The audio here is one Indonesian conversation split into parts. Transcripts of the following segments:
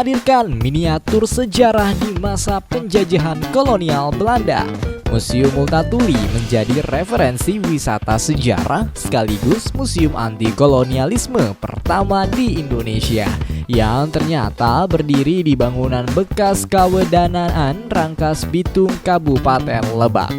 menghadirkan miniatur sejarah di masa penjajahan kolonial Belanda. Museum Multatuli menjadi referensi wisata sejarah sekaligus museum anti kolonialisme pertama di Indonesia yang ternyata berdiri di bangunan bekas Kawedanaan Rangkas Bitung, Kabupaten Lebak.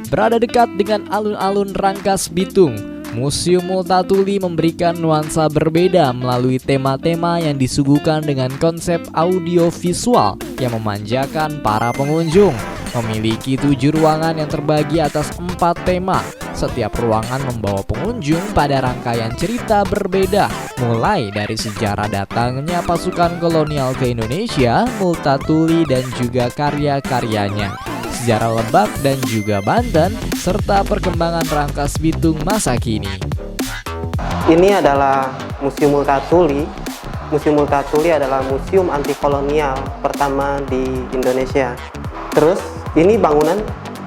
Berada dekat dengan alun-alun Rangkas Bitung, Museum Multatuli memberikan nuansa berbeda melalui tema-tema yang disuguhkan dengan konsep audiovisual yang memanjakan para pengunjung. Memiliki 7 ruangan yang terbagi atas 4 tema. Setiap ruangan membawa pengunjung pada rangkaian cerita berbeda, mulai dari sejarah datangnya pasukan kolonial ke Indonesia, Multatuli dan juga karya-karyanya, sejarah Lebak dan juga Banten, serta perkembangan Rangkas Bitung masa kini. Ini adalah Museum Multatuli. Museum Multatuli adalah museum anti kolonial pertama di Indonesia. Terus, ini bangunan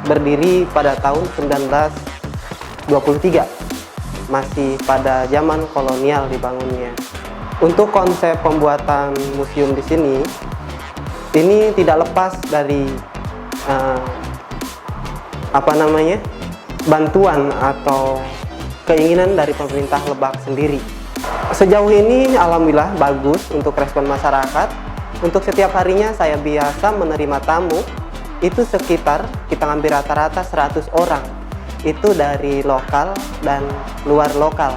berdiri pada tahun 1923. Masih pada zaman kolonial dibangunnya. Untuk konsep pembuatan museum di sini, ini tidak lepas dari bantuan atau keinginan dari pemerintah Lebak sendiri. Sejauh ini alhamdulillah bagus untuk respon masyarakat. Untuk setiap harinya saya biasa menerima tamu itu sekitar kita ngambil rata-rata 100 orang. Itu dari lokal dan luar lokal.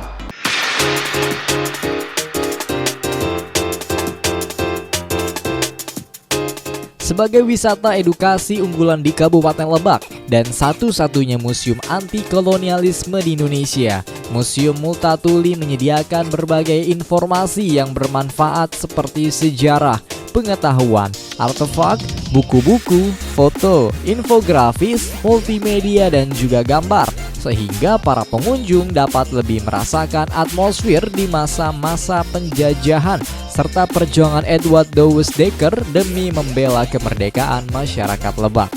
Sebagai wisata edukasi unggulan di Kabupaten Lebak dan satu-satunya museum anti kolonialisme di Indonesia, Museum Multatuli menyediakan berbagai informasi yang bermanfaat seperti sejarah, pengetahuan, artefak, buku-buku, foto, infografis, multimedia dan juga gambar, sehingga para pengunjung dapat lebih merasakan atmosfer di masa-masa penjajahan serta perjuangan Edward Douwes Dekker demi membela kemerdekaan masyarakat Lebak.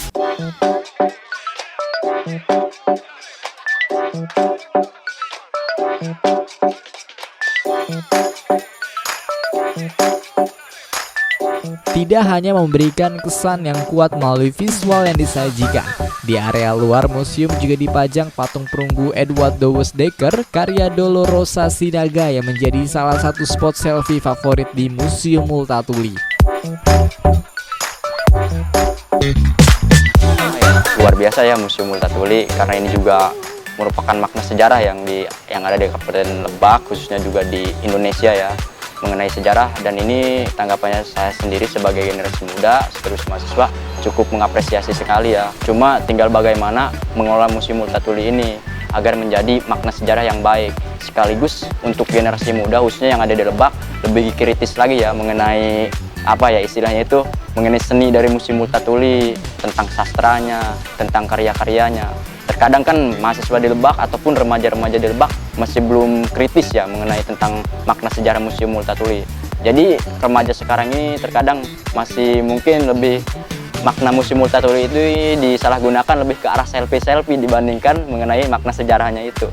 Tidak hanya memberikan kesan yang kuat melalui visual yang disajikan, di area luar museum juga dipajang patung perunggu Edward Douwes Dekker karya Dolorosa Sinaga yang menjadi salah satu spot selfie favorit di Museum Multatuli. Luar biasa ya Museum Multatuli, karena ini juga merupakan makna sejarah yang ada di Kabupaten Lebak, khususnya juga di Indonesia ya, mengenai sejarah. Dan ini tanggapannya saya sendiri sebagai generasi muda, sekaligus mahasiswa, cukup mengapresiasi sekali ya. Cuma tinggal bagaimana mengelola Museum Multatuli ini agar menjadi makna sejarah yang baik, sekaligus untuk generasi muda khususnya yang ada di Lebak lebih kritis lagi ya mengenai istilahnya itu, mengenai seni dari Museum Multatuli, tentang sastranya, tentang karya-karyanya. Terkadang kan mahasiswa di Lebak ataupun remaja-remaja di Lebak masih belum kritis ya mengenai tentang makna sejarah Museum Multatuli. Jadi remaja sekarang ini terkadang masih mungkin lebih makna Museum Multatuli itu disalahgunakan lebih ke arah selfie-selfie dibandingkan mengenai makna sejarahnya itu.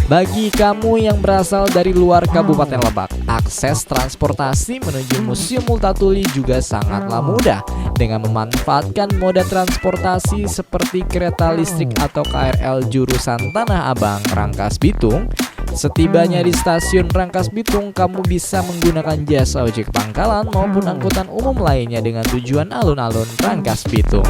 Bagi kamu yang berasal dari luar Kabupaten Lebak, akses transportasi menuju Museum Multatuli juga sangatlah mudah dengan memanfaatkan moda transportasi seperti kereta listrik atau KRL jurusan Tanah Abang Rangkas Bitung. Setibanya di stasiun Rangkas Bitung, kamu bisa menggunakan jasa ojek pangkalan maupun angkutan umum lainnya dengan tujuan alun-alun Rangkas Bitung.